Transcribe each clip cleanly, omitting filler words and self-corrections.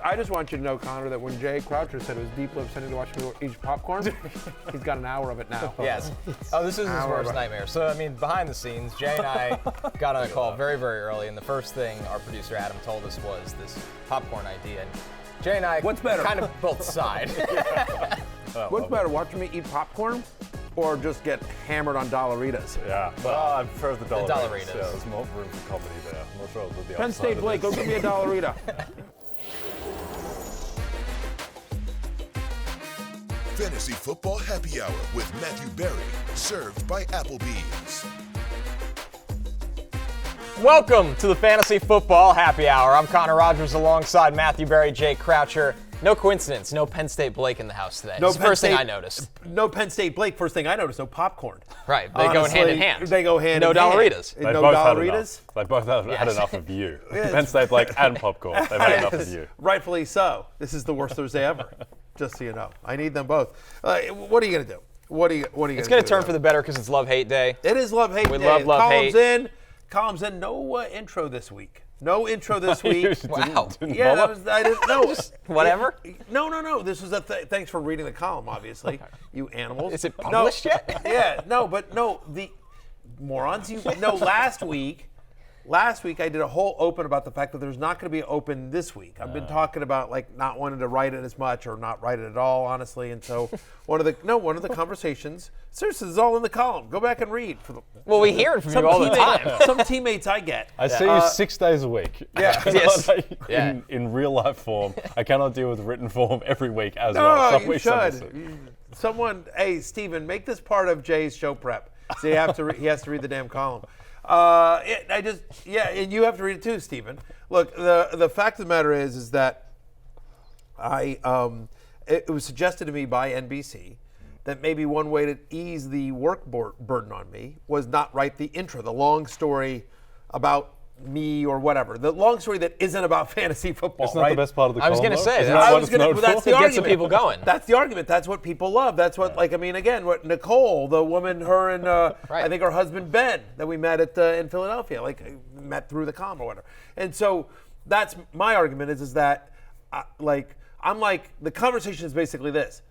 I just want you to know, Connor, that when Jay Croucher said it was deep lip sending to watch me eat popcorn, he's got an hour of it now. Yes. Oh, this is his worst nightmare. So, I mean, behind the scenes, Jay and I got on a call very, very early, and the first thing our producer Adam told us was this popcorn idea. And Jay and I kind of both sighed. What's better, watching me eat popcorn or just get hammered on Dollaritas? Yeah, well, I prefer the Dollaritas. Dollaritas. Yeah, there's more room for comedy there. I'm not sure what the Penn State Blake, go give me a Dollarita. Fantasy Football Happy Hour with Matthew Berry, served by Applebee's. Welcome to the Fantasy Football Happy Hour. I'm Connor Rogers alongside Matthew Berry, Jake Croucher. No coincidence, no Penn State Blake in the house today. That's the first thing I noticed. No Penn State Blake, first thing I noticed, no popcorn. Right, they go hand in hand. They go hand in hand. No Dollaritas. They no both Dollaritas? They both had enough of you. Penn State Blake and popcorn. They've had enough of you. Rightfully so. This is the worst Thursday ever. Just so you know, I need them both. What are you gonna do? What are you gonna do? It's gonna turn for the better because it's Love-Hate Day. It is Love-Hate Day. We love Love-Hate. Columns in. No intro this week. No intro this week. Wow. Yeah, that was. I didn't know. Whatever. No. This was thanks for reading the column. Obviously, you animals. Is it published yet? Yeah. No, but no. The morons. Last week I did a whole open about the fact that there's not going to be an open this week. I've been talking about like not wanting to write it as much or not write it at all, honestly. And so one of the conversations, seriously, is all in the column. Go back and read. Well, we hear it from you all the time. Some teammates I get. I see you 6 days a week. Yeah. Yes. In real life form. I cannot deal with written form every week as No, well. you should. Someone, hey, Steven, make this part of Jay's show prep. So he has to read the damn column. And you have to read it too, Steven. Look, the fact of the matter is that it was suggested to me by NBC that maybe one way to ease the work burden on me was not write the intro, the long story about me or whatever. The long story that isn't about fantasy football. It's not the best part of the column. I was going to say that's the argument. Get some people going. That's the argument. That's what people love. That's what, what Nicole, the woman, her and I think her husband Ben that we met in Philadelphia, met through the column or whatever. And so that's my argument is that the conversation is basically this.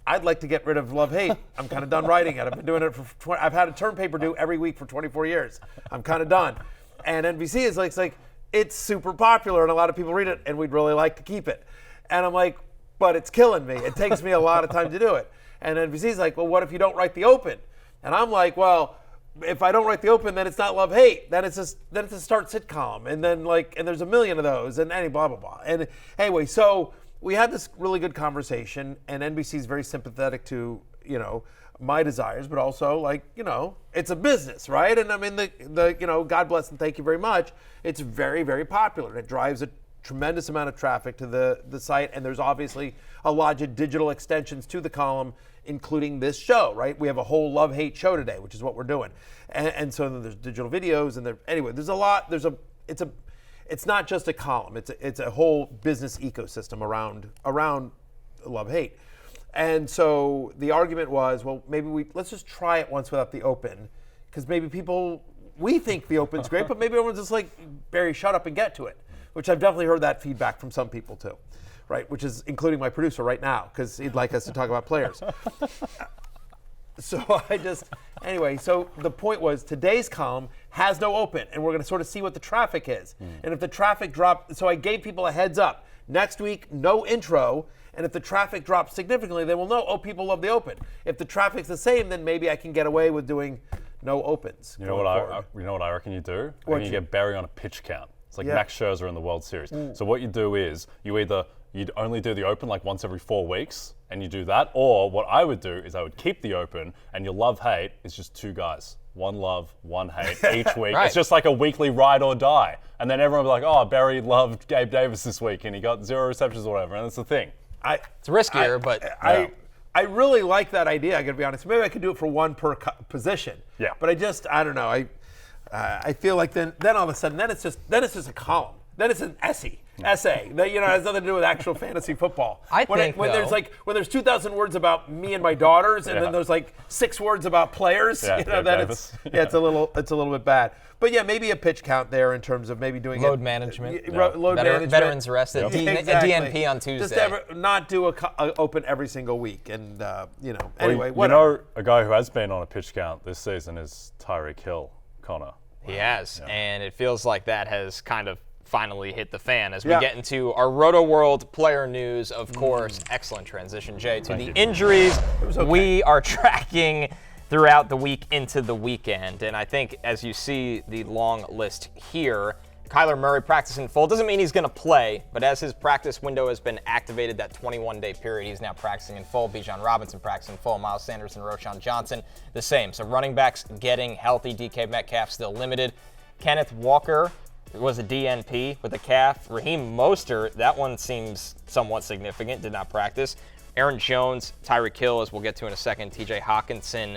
I'd like to get rid of Love-Hate. I'm kind of done writing it. I've been doing it I've had a term paper due every week for 24 years. I'm kind of done. And NBC is like, it's super popular and a lot of people read it and we'd really like to keep it. And I'm like, but it's killing me. It takes me a lot of time to do it. And NBC's like, well, what if you don't write the open? And I'm like, well, if I don't write the open, then it's not Love-Hate. Then it's a start sit column. And then and there's a million of those and blah, blah, blah. And anyway, so we had this really good conversation and NBC's very sympathetic to, my desires, but also it's a business, right? And I mean, the God bless and thank you very much. It's very, very popular. It drives a tremendous amount of traffic to the site, and there's obviously a lot of digital extensions to the column, including this show, right? We have a whole Love-Hate show today, which is what we're doing, and so then there's digital videos, and there's a lot. It's not just a column. It's a whole business ecosystem around Love-Hate. And so the argument was, well, maybe let's just try it once without the open, because maybe we think the open's great, but maybe everyone's just like, Barry, shut up and get to it, which I've definitely heard that feedback from some people too, right? Which is including my producer right now, because he'd like us to talk about players. So so the point was today's column has no open, and we're going to sort of see what the traffic is. And if the traffic dropped, so I gave people a heads up. Next week, no intro. And if the traffic drops significantly, then we'll know, people love the open. If the traffic's the same, then maybe I can get away with doing no opens. You know what I reckon you do? I reckon you get Barry on a pitch count. It's like Max Scherzer in the World Series. So what you do is you'd only do the open like once every 4 weeks, and you do that. Or what I would do is I would keep the open, and your Love-Hate is just 2 guys. 1 love, 1 hate each week. Right. It's just like a weekly ride or die. And then everyone will be like, oh, Barry loved Gabe Davis this week, and he got 0 receptions or whatever. And that's the thing. It's riskier, but I really like that idea. I got to be honest. Maybe I could do it for 1 per position. Yeah. But I don't know. I feel like then all of a sudden then it's just a column. Then it's an essay. essay that has nothing to do with actual fantasy football. When there's 2,000 words about me and my daughters, and then there's like 6 words about players. It's a little bit bad. But yeah, maybe a pitch count there in terms of maybe doing load management. Load management. Veterans rested. Exactly. A DNP on Tuesday. Just not do a open every single week, and anyway. Whatever. A guy who has been on a pitch count this season is Tyreek Hill, Connor. He has, and it feels like that has kind of finally hit the fan as we get into our Rotoworld player news. Of course, excellent transition, Jay, to the injuries we are tracking throughout the week into the weekend. And I think as you see the long list here, Kyler Murray practicing full. Doesn't mean he's going to play, but as his practice window has been activated, that 21-day period, he's now practicing in full. Bijan Robinson practicing in full. Miles Sanders and Roschon Johnson the same. So running backs getting healthy. DK Metcalf still limited. Kenneth Walker was a DNP with a calf. Raheem Mostert, that one seems somewhat significant, did not practice. Aaron Jones, Tyreek Hill, as we'll get to in a second, TJ Hawkinson.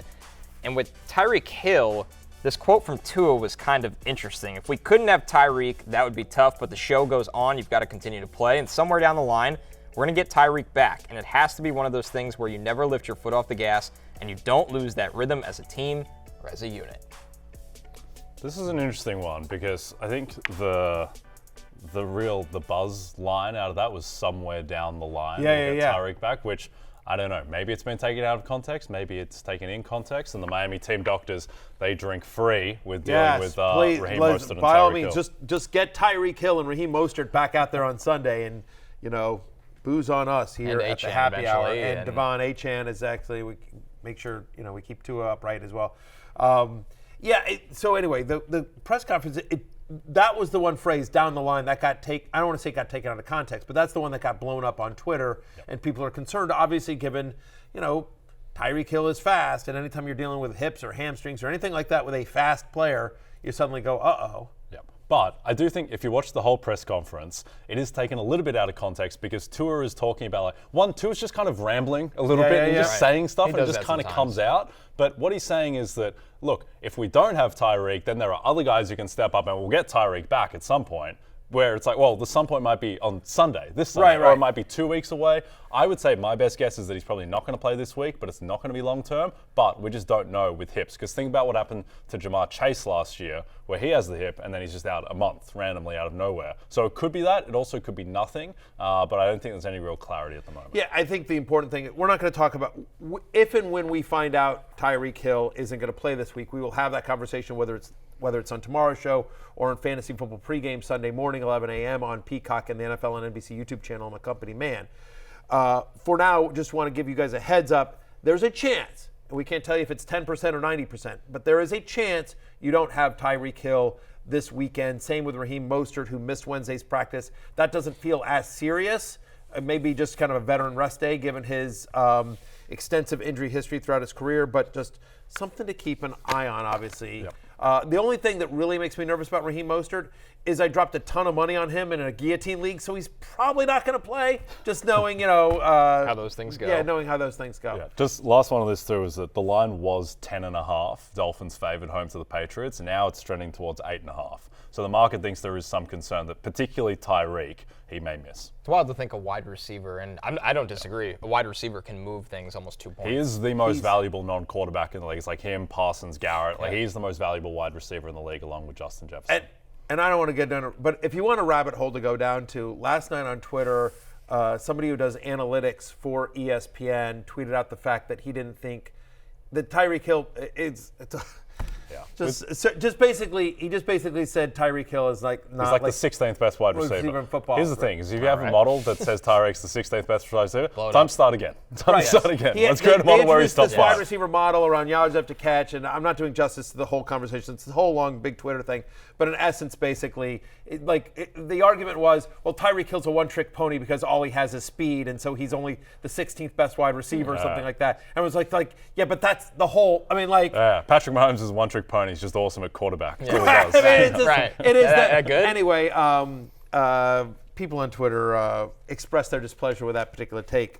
And with Tyreek Hill, this quote from Tua was kind of interesting. If we couldn't have Tyreek, that would be tough, but the show goes on. You've got to continue to play. And somewhere down the line, we're going to get Tyreek back. And it has to be one of those things where you never lift your foot off the gas and you don't lose that rhythm as a team or as a unit. This is an interesting one because I think the buzz line out of that was somewhere down the line. Tyreek back, which I don't know. Maybe it's been taken out of context. Maybe it's taken in context. And the Miami team doctors, they drink free with dealing with Raheem Mostert and by all Tyreek means, Hill. just get Tyreek Hill and Raheem Mostert back out there on Sunday, and booze on us here at the happy hour. And Devon Achane is actually, we make sure we keep Tua upright as well. So anyway, the press conference, that was the one phrase down the line that got I don't want to say it got taken out of context, but that's the one that got blown up on Twitter, and people are concerned, obviously, given, Tyreek Hill is fast, and anytime you're dealing with hips or hamstrings or anything like that with a fast player, you suddenly go, uh-oh. Yep. But I do think if you watch the whole press conference, it is taken a little bit out of context because Tua is talking about, Tua's just kind of rambling a little bit and just saying stuff, and it just kind of comes out. But what he's saying is that, look, if we don't have Tyreek, then there are other guys who can step up and we'll get Tyreek back at some point. Where it's like, well, the some point might be on Sunday, this Sunday, or it might be 2 weeks away. I would say my best guess is that he's probably not going to play this week, but it's not going to be long term. But we just don't know with hips. Because think about what happened to Jamar Chase last year, where he has the hip and then he's just out a month, randomly out of nowhere. So it could be that. It also could be nothing. But I don't think there's any real clarity at the moment. Yeah, I think the important thing, we're not going to talk about, if and when we find out Tyreek Hill isn't going to play this week, we will have that conversation, whether it's on tomorrow's show or on Fantasy Football Pregame Sunday morning, 11 a.m. on Peacock and the NFL and NBC YouTube channel. I'm a company man. For now, just want to give you guys a heads up. There's a chance, and we can't tell you if it's 10% or 90%, but there is a chance you don't have Tyreek Hill this weekend. Same with Raheem Mostert, who missed Wednesday's practice. That doesn't feel as serious. Maybe just kind of a veteran rest day given his extensive injury history throughout his career, but just something to keep an eye on, obviously. Yep. The only thing that really makes me nervous about Raheem Mostert is I dropped a ton of money on him in a guillotine league, so he's probably not going to play, just knowing, how those things go. Yeah, knowing how those things go. Yeah, just last one of this too is that the line was 10.5, Dolphins favored home to the Patriots. Now it's trending towards 8.5. So the market thinks there is some concern that particularly Tyreek, he may miss. It's wild to think a wide receiver, and I don't disagree, a wide receiver can move things almost 2 points. He is the most valuable non-quarterback in the league. It's like him, Parsons, Garrett. Like he's the most valuable wide receiver in the league along with Justin Jefferson. And I don't want to get down, but if you want a rabbit hole to go down to, last night on Twitter, somebody who does analytics for ESPN tweeted out the fact that he didn't think that Tyreek Hill just basically said Tyreek Hill is not he's like the 16th best wide receiver in football. Here's the thing: is if you have a model that says Tyreek's the 16th best wide receiver, time to start again. Let's create a model where he's top 5. Wide receiver model around yards after catch, and I'm not doing justice to the whole conversation. It's the whole long big Twitter thing, but in essence, basically, the argument was, well, Tyreek Hill's a one-trick pony because all he has is speed, and so he's only the 16th best wide receiver or something like that. And it was like, yeah, but that's the whole. I mean, Patrick Mahomes is a one-trick pony. He's just awesome at quarterback. Yeah. It is that good. Anyway, people on Twitter expressed their displeasure with that particular take.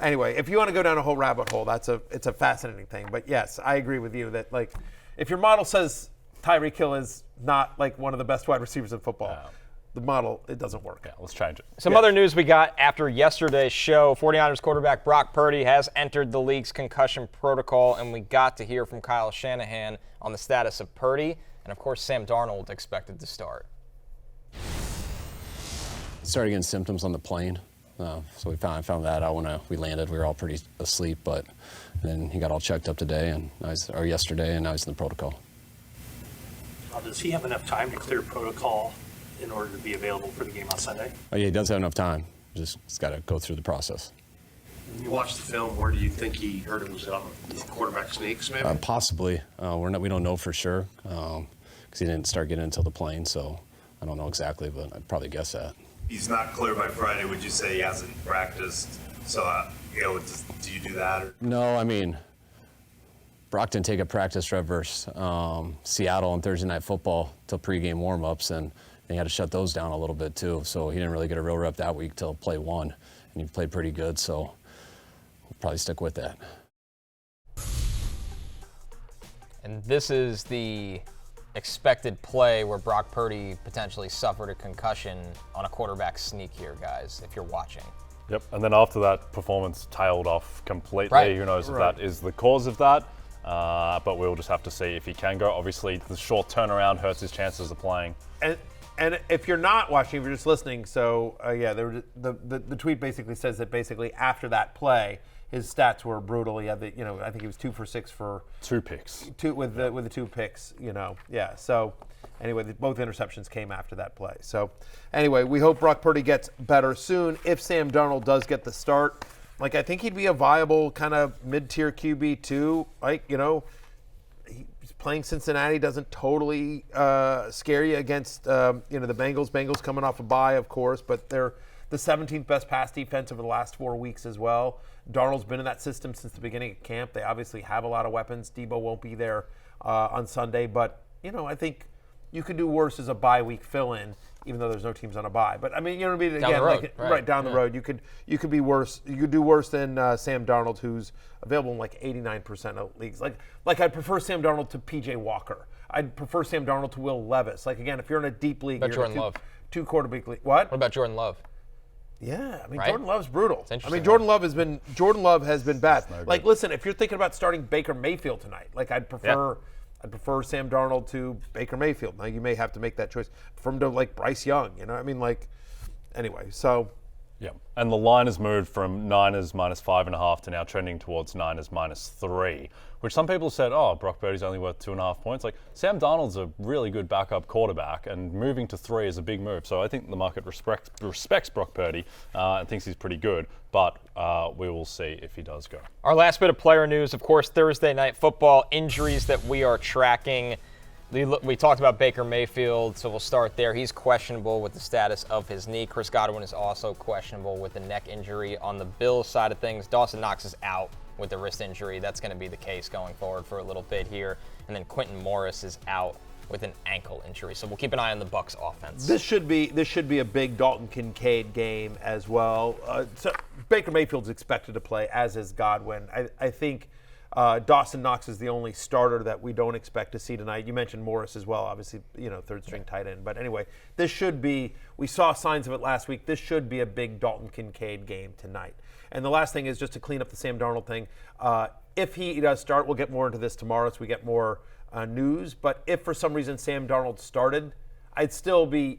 Anyway, if you want to go down a whole rabbit hole, it's a fascinating thing. But yes, I agree with you that if your model says Tyreek Hill is not one of the best wide receivers in football, the model, it doesn't work. Yeah, let's change it. Some other news we got after yesterday's show. 49ers quarterback Brock Purdy has entered the league's concussion protocol, and we got to hear from Kyle Shanahan on the status of Purdy. And, of course, Sam Darnold expected to start. Started getting symptoms on the plane. So we found that out when we landed. We were all pretty asleep, but then he got all checked up today, or yesterday, and now he's in the protocol. Does he have enough time to clear protocol in order to be available for the game on Sunday? Oh, yeah, he does have enough time. Just got to go through the process. When you watch the film, where do you think he hurt him? Was it on the quarterback sneaks, maybe? Possibly. We don't know for sure because he didn't start getting until the plane, so I don't know exactly, but I'd probably guess that. He's not clear by Friday. Would you say he hasn't practiced? So, do you do that? Or? No, I mean, Brock didn't take a practice rep versus Seattle on Thursday Night Football till pregame warm-ups, and he had to shut those down a little bit too. So he didn't really get a real rep that week till play one, and he played pretty good. So we'll probably stick with that. And this is the expected play where Brock Purdy potentially suffered a concussion on a quarterback sneak here, guys, if you're watching. Yep, and then after that, performance tailed off completely. Right. Who knows if that is the cause of that, but we'll just have to see if he can go. Obviously, the short turnaround hurts his chances of playing. And if you're not watching, if you're just listening, so the tweet basically says that basically after that play, his stats were brutal. He had I think he was 2 for 6 for 2 picks. With the 2 picks, yeah. So anyway, both interceptions came after that play. So anyway, we hope Brock Purdy gets better soon. If Sam Darnold does get the start, I think he'd be a viable kind of mid-tier QB too. He's playing Cincinnati doesn't totally scare you against the Bengals. Bengals coming off a bye, of course, but they're the 17th best pass defense over the last 4 weeks as well. Darnold's been in that system since the beginning of camp. They obviously have a lot of weapons. Debo won't be there on Sunday, but I think you could do worse as a bye week fill-in, even though there's no teams on a bye. But I mean, down the road, down the road, you could be worse. You could do worse than Sam Darnold, who's available in 89% of leagues. Like I'd prefer Sam Darnold to PJ Walker. I'd prefer Sam Darnold to Will Levis. Again, if you're in a deep league, Jordan Love. Two quarterback league. What about Jordan Love? Yeah, I mean, right? Jordan Love's brutal. I mean, Jordan Love has been bad. Listen, if you're thinking about starting Baker Mayfield tonight, I'd prefer Sam Darnold to Baker Mayfield. Now you may have to make that choice from to Bryce Young. Anyway, so. Yeah, and the line has moved from Niners -5.5 to now trending towards Niners -3, which some people said, Brock Purdy's only worth 2.5 points. Sam Darnold's a really good backup quarterback, and moving to 3 is a big move. So I think the market respects Brock Purdy and thinks he's pretty good, but we will see if he does go. Our last bit of player news, of course, Thursday Night Football, injuries that we are tracking. We talked about Baker Mayfield, so we'll start there. He's questionable with the status of his knee. Chris Godwin is also questionable with the neck injury. On the Bills side of things, Dawson Knox is out with the wrist injury. That's going to be the case going forward for a little bit here. And then Quentin Morris is out with an ankle injury. So we'll keep an eye on the Bucs offense. This should be a big Dalton Kincaid game as well. So Baker Mayfield's expected to play, as is Godwin. I think Dawson Knox is the only starter that we don't expect to see tonight. You mentioned Morris as well, obviously, third string tight end. But anyway, we saw signs of it last week. This should be a big Dalton Kincaid game tonight. And the last thing is just to clean up the Sam Darnold thing. If he does start, we'll get more into this tomorrow as we get more news. But if for some reason Sam Darnold started, I'd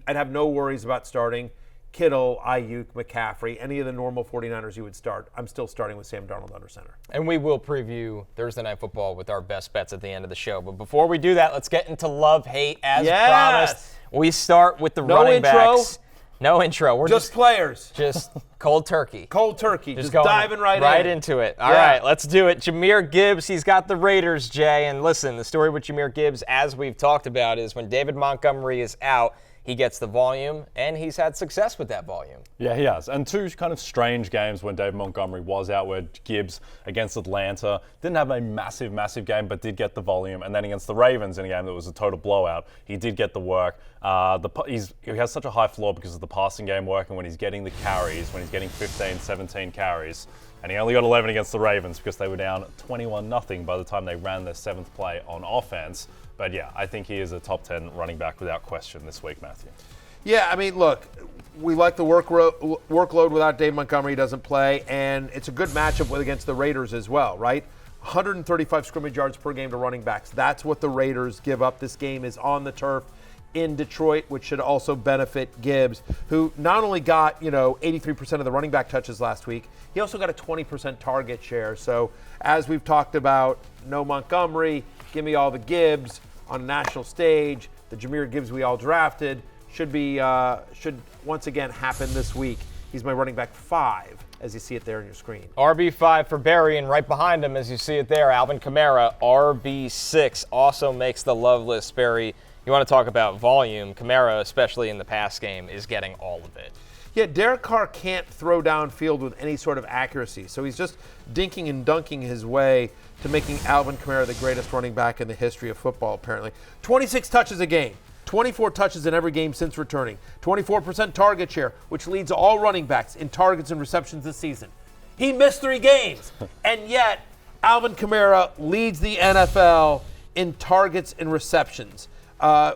have no worries about starting Kittle, Ayuk, McCaffrey, any of the normal 49ers you would start. I'm still starting with Sam Darnold under center. And we will preview Thursday Night Football with our best bets at the end of the show. But before we do that, let's get into love-hate as promised. We start with the running backs. No intro. We're just players. Just cold turkey. Cold turkey. Just going diving right into it. All right, let's do it. Jahmyr Gibbs, he's got the Raiders, Jay. And listen, the story with Jahmyr Gibbs, as we've talked about, is when David Montgomery is out, he gets the volume, and he's had success with that volume. Yeah, he has. And 2 kind of strange games when David Montgomery was out, where Gibbs against Atlanta didn't have a massive game, but did get the volume. And then against the Ravens in a game that was a total blowout, he did get the work. He has such a high floor because of the passing game working when he's getting the carries, when he's getting 15, 17 carries. And he only got 11 against the Ravens because they were down 21-0 by the time they ran their 7th play on offense. But yeah, I think he is a top 10 running back without question this week, Matthew. Yeah, I mean, look, we like the workload without Dave Montgomery. He doesn't play, and it's a good matchup against the Raiders as well, right? 135 scrimmage yards per game to running backs. That's what the Raiders give up. This game is on the turf in Detroit, which should also benefit Gibbs, who not only got, 83% of the running back touches last week, he also got a 20% target share. So as we've talked about, no Montgomery, give me all the Gibbs on a national stage. The Jahmyr Gibbs we all drafted should once again happen this week. He's my running back 5, as you see it there on your screen. RB5 for Barry, and right behind him, as you see it there, Alvin Kamara, RB6, also makes the love list. Barry, you want to talk about volume. Kamara, especially in the pass game, is getting all of it. Yeah, Derek Carr can't throw downfield with any sort of accuracy, so he's just dinking and dunking his way to making Alvin Kamara the greatest running back in the history of football, apparently. 26 touches a game, 24 touches in every game since returning, 24% target share, which leads all running backs in targets and receptions this season. He missed 3 games, and yet Alvin Kamara leads the NFL in targets and receptions.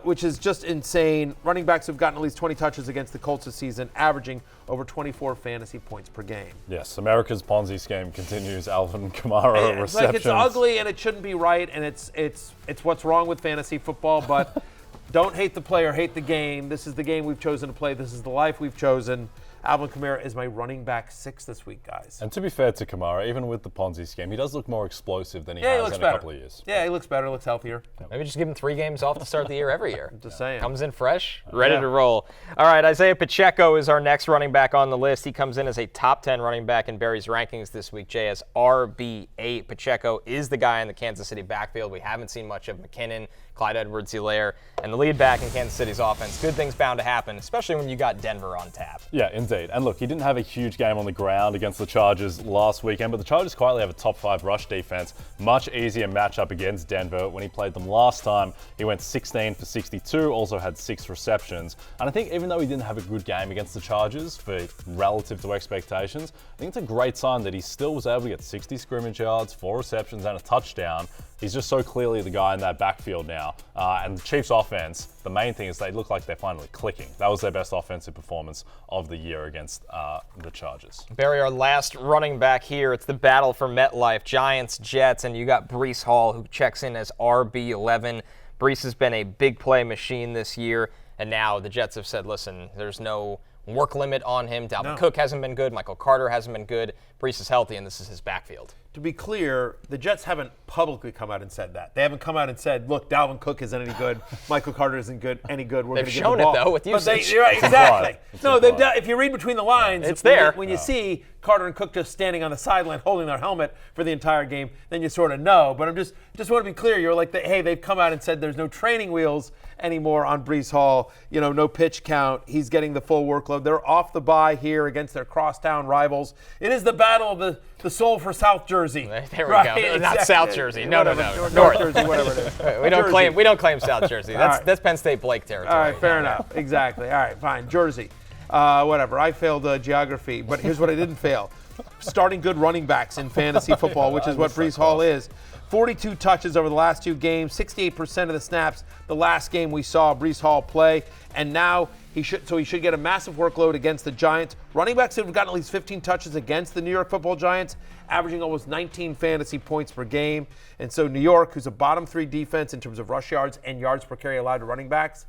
Which is just insane. Running backs have gotten at least 20 touches against the Colts this season, averaging over 24 fantasy points per game. Yes, America's Ponzi scheme continues. Alvin Kamara receptions. It's ugly and it shouldn't be right, and it's what's wrong with fantasy football. But don't hate the player, hate the game. This is the game we've chosen to play. This is the life we've chosen. Alvin Kamara is my running back 6 this week, guys. And to be fair to Kamara, even with the Ponzi scheme, he does look more explosive than he has in a couple of years. Yeah, he looks better, looks healthier. Maybe just give him 3 games off to start the year every year. Just saying. Comes in fresh, ready to roll. All right, Isiah Pacheco is our next running back on the list. He comes in as a top 10 running back in Barry's rankings this week. Jay as RB8. Pacheco is the guy in the Kansas City backfield. We haven't seen much of McKinnon, Clyde Edwards-Helaire, and the lead back in Kansas City's offense. Good things bound to happen, especially when you got Denver on tap. Yeah, indeed. And look, he didn't have a huge game on the ground against the Chargers last weekend, but the Chargers quietly have a top 5 rush defense. Much easier matchup against Denver. When he played them last time, he went 16 for 62, also had 6 receptions. And I think even though he didn't have a good game against the Chargers for relative to expectations, I think it's a great sign that he still was able to get 60 scrimmage yards, 4 receptions, and a touchdown. He's just so clearly the guy in that backfield now. And the Chiefs' offense, the main thing is they look like they're finally clicking. That was their best offensive performance of the year against the Chargers. Barry, our last running back here. It's the battle for MetLife. Giants, Jets, and you got Breece Hall, who checks in as RB11. Breece has been a big play machine this year, and now the Jets have said, listen, there's no work limit on him. Dalvin Cook hasn't been good. Michael Carter hasn't been good. Breece is healthy, and this is his backfield. To be clear, the Jets haven't publicly come out and said that. They haven't come out and said, look, Dalvin Cook isn't any good. Michael Carter isn't any good. We're going to give the ball. They've shown it, though, with usage. Right, exactly. No, if you read between the lines, it's there. When you see Carter and Cook just standing on the sideline holding their helmet for the entire game, then you sort of know. But I'm just want to be clear. You're like, hey, they've come out and said there's no training wheels anymore on Breece Hall. No pitch count. He's getting the full workload. They're off the bye here against their crosstown rivals. It is the battle of the soul for South Jersey. There we go. Exactly. Not South Jersey. No. North Jersey, whatever it is. We don't claim South Jersey. That's Penn State Blake territory. All right, fair enough. Exactly. All right, fine. Jersey. Whatever. I failed geography, but here's what I didn't fail. Starting good running backs in fantasy football, which is what Breece Hall is. 42 touches over the last 2 games, 68% of the snaps the last game we saw Breece Hall play, and now he should get a massive workload against the Giants. Running backs have gotten at least 15 touches against the New York Football Giants, averaging almost 19 fantasy points per game. And so New York, who's a bottom 3 defense in terms of rush yards and yards per carry allowed to running backs,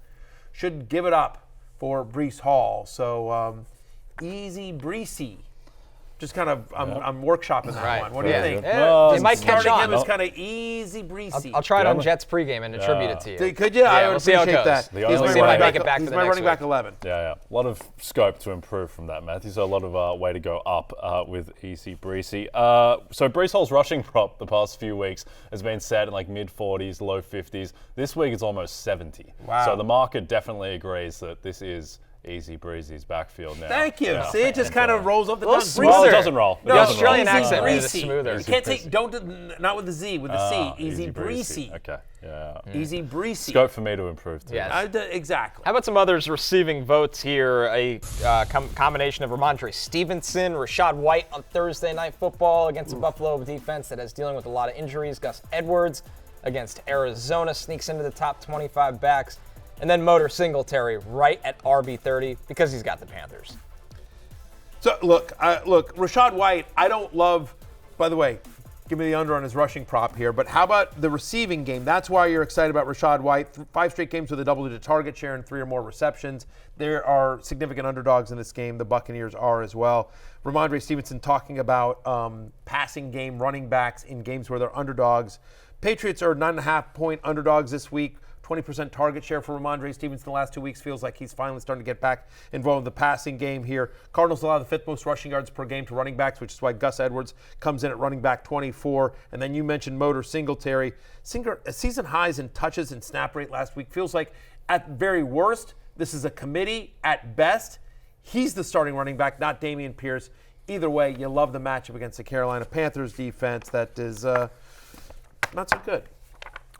should give it up for Breece Hall. So easy Breecey. Just kind of, I'm workshopping that one. What do you think? They might catch on. Him is kind of easy breezy. I'll try it on Jets pregame and attribute it to you. Could you? I would appreciate that. He's my running back 11. Yeah. A lot of scope to improve from that, Matthew. So a lot of way to go up with easy breezy. So Breece Hall's rushing prop the past few weeks has been set in like mid-40s, low 50s. This week it's almost 70. Wow. So the market definitely agrees that this is easy breezy's backfield now. Thank you. Yeah. See, it just kind of rolls off the tongue. Well, it doesn't roll. The Australian accent made it smoother. You can't say, not with the Z, with the C. Easy breezy. Okay. Yeah. Easy breezy. Scope for me to improve too. Yeah. Exactly. How about some others receiving votes here? A combination of Rhamondre Stevenson, Rachaad White on Thursday Night Football against a Buffalo defense that is dealing with a lot of injuries. Gus Edwards against Arizona sneaks into the top 25 backs. And then Motor Singletary right at RB30 because he's got the Panthers. So, look, Rachaad White, I don't love, by the way, give me the under on his rushing prop here, but how about the receiving game? That's why you're excited about Rachaad White. 5 straight games with a double-digit target share and 3 or more receptions. There are significant underdogs in this game. The Buccaneers are as well. Rhamondre Stevenson talking about passing game running backs in games where they're underdogs. Patriots are 9.5-point underdogs this week. 20% target share for Rhamondre Stevenson the last 2 weeks. Feels like he's finally starting to get back involved in the passing game here. Cardinals allow the 5th most rushing yards per game to running backs, which is why Gus Edwards comes in at running back 24. And then you mentioned Motor Singletary. Season highs in touches and snap rate last week. Feels like at very worst, this is a committee. At best, he's the starting running back, not Dameon Pierce. Either way, you love the matchup against the Carolina Panthers defense that is not so good.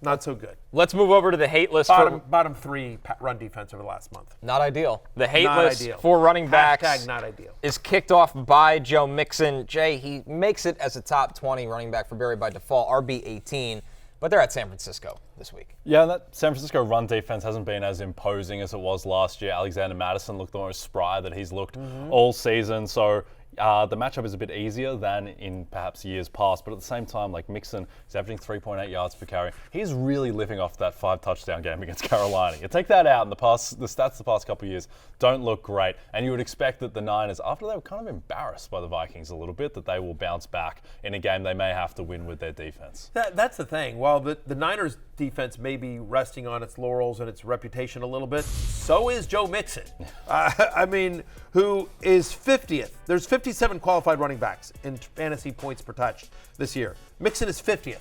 Not so good. Let's move over to the hate list. Bottom 3 run defense over the last month. Not ideal. The hate Not list ideal. for running backs Hashtag not ideal. is kicked off by Joe Mixon. Jay, he makes it as a top 20 running back for Barry by default, RB18, but they're at San Francisco this week. Yeah, that San Francisco run defense hasn't been as imposing as it was last year. Alexander Mattison looked the most spry that he's looked all season, so the matchup is a bit easier than in perhaps years past, but at the same time, like Mixon is averaging 3.8 yards per carry. He's really living off that 5-touchdown game against Carolina. You take that out, and the stats the past couple of years don't look great, and you would expect that the Niners, after they were kind of embarrassed by the Vikings a little bit, that they will bounce back in a game they may have to win with their defense. That's the thing. While the Niners defense may be resting on its laurels and its reputation a little bit, so is Joe Mixon. I mean, who is 50th. There's 57 qualified running backs in fantasy points per touch this year. Mixon is 50th.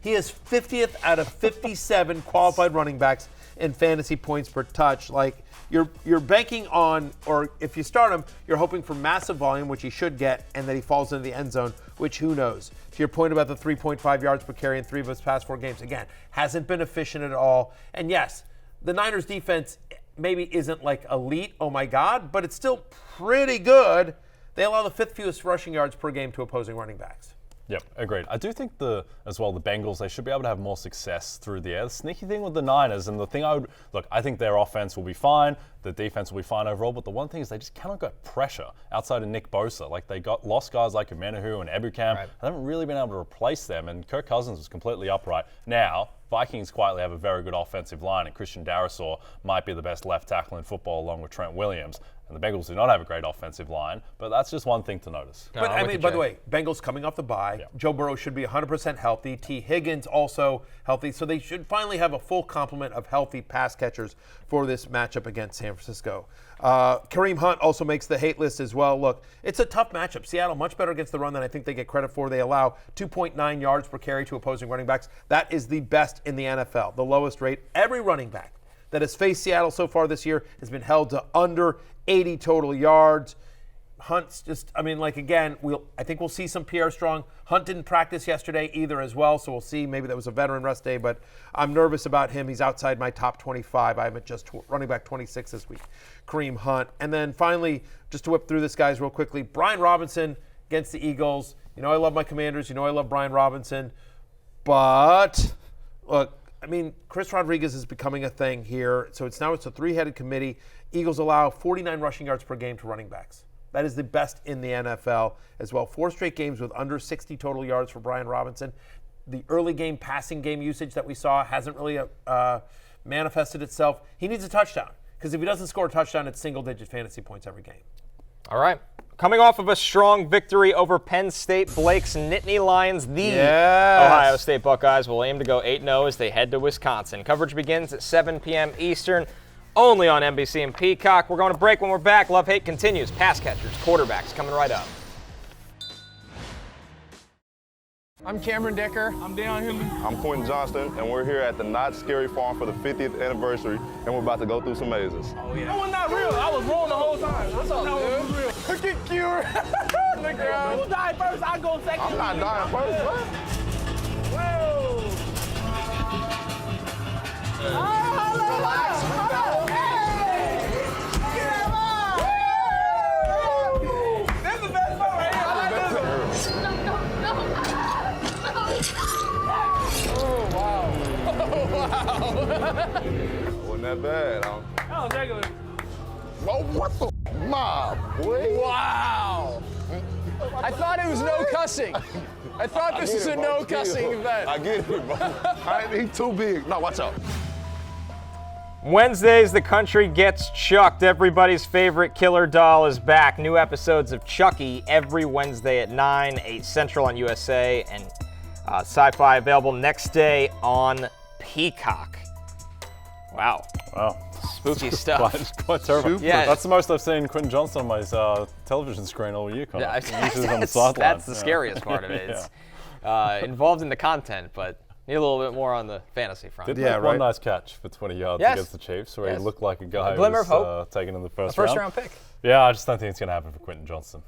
He is 50th out of 57 qualified running backs in fantasy points per touch. Like, you're banking on, or if you start him, you're hoping for massive volume, which he should get, and that he falls into the end zone, which who knows. To your point about the 3.5 yards per carry in 3 of his past 4 games, again, hasn't been efficient at all. And yes, the Niners defense maybe isn't like elite, oh my God, but it's still pretty good. They allow the 5th fewest rushing yards per game to opposing running backs. Yep, agreed. I do think the Bengals, they should be able to have more success through the air. The sneaky thing with the Niners, and the thing I think their offense will be fine, the defense will be fine overall, but the one thing is they just cannot get pressure outside of Nick Bosa. Like, they lost guys like Umenahu and Ebukam. Right. They haven't really been able to replace them, and Kirk Cousins was completely upright. Now, Vikings quietly have a very good offensive line, and Christian Darrisaw might be the best left tackle in football along with Trent Williams. And the Bengals do not have a great offensive line, but that's just one thing to notice. But I mean, by the way, Bengals coming off the bye. Yeah. Joe Burrow should be 100% healthy. T. Higgins also healthy. So they should finally have a full complement of healthy pass catchers for this matchup against San Francisco. Kareem Hunt also makes the hate list as well. Look, it's a tough matchup. Seattle much better against the run than I think they get credit for. They allow 2.9 yards per carry to opposing running backs. That is the best in the NFL, the lowest rate. Every running back that has faced Seattle so far this year has been held to under 80 total yards. Hunt's just, I mean, like, again, I think we'll see some Pierre Strong. Hunt didn't practice yesterday either as well, so we'll see. Maybe that was a veteran rest day, but I'm nervous about him. He's outside my top 25. I have it just running back 26 this week. Kareem Hunt. And then finally, just to whip through this, guys, real quickly, Brian Robinson against the Eagles. You know I love my Commanders. You know I love Brian Robinson. But, look, I mean, Chris Rodriguez is becoming a thing here. So it's a 3-headed committee. Eagles allow 49 rushing yards per game to running backs. That is the best in the NFL as well. 4 straight games with under 60 total yards for Brian Robinson. The early game passing game usage that we saw hasn't really manifested itself. He needs a touchdown, because if he doesn't score a touchdown, it's single-digit fantasy points every game. All right. Coming off of a strong victory over Penn State, Blake's Nittany Lions, Ohio State Buckeyes will aim to go 8-0 as they head to Wisconsin. Coverage begins at 7 p.m. Eastern, only on NBC and Peacock. We're going to break. When we're back, Love Hate continues. Pass catchers, quarterbacks coming right up. I'm Cameron Decker. I'm Deion Henley. I'm Quentin Johnston, and we're here at the Not Scary Farm for the 50th anniversary, and we're about to go through some mazes. Oh, yeah. That was not real. I was wrong the whole time. What's up, dude? Real. Get cured. Look around. You die first, I go second. I'm not dying first, bro. Whoa. Relax. This is the best part right here. I like this. Well, that bad. Oh, regular. Oh, what the mob, boy? Wow. I thought it was no cussing. I thought this was a no cussing event. I get it, bro. He's too big. No, watch out. Wednesdays, the country gets chucked. Everybody's favorite killer doll is back. New episodes of Chucky every Wednesday at 9, 8 Central on USA, and Sci-Fi available next day on Peacock. Wow. Spooky stuff. Quite terrible. Yeah. That's the most I've seen Quentin Johnson on my television screen all year, Connor. That's the scariest part of it. It's involved in the content, but need a little bit more on the fantasy front. Did make one nice catch for 20 yards against the Chiefs, where he looked like a guy who was taken in the first round pick. Yeah, I just don't think it's going to happen for Quentin Johnson.